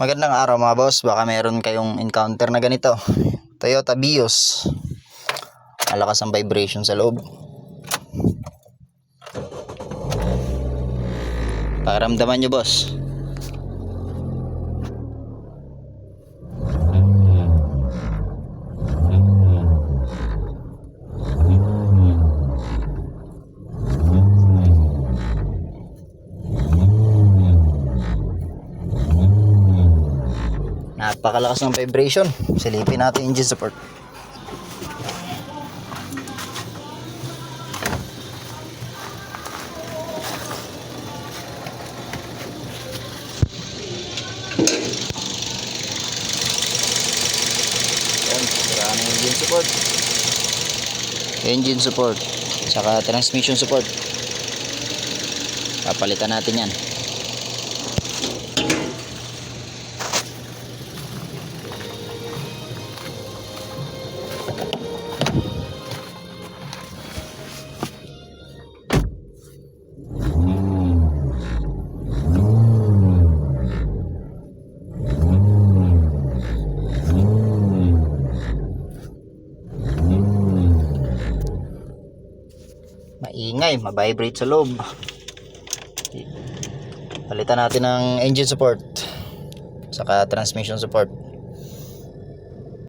Magandang araw mga boss, baka meron kayong encounter na ganito. Toyota Vios. Malakas ang vibration sa loob. Pakiramdaman nyo boss. Napakalakas ng vibration. Silipin natin engine support. Yan, sira na yung engine support. Engine support, saka transmission support. Papalitan natin yan. Maingay, mabibrate sa loob. Palitan natin ng engine support saka transmission support.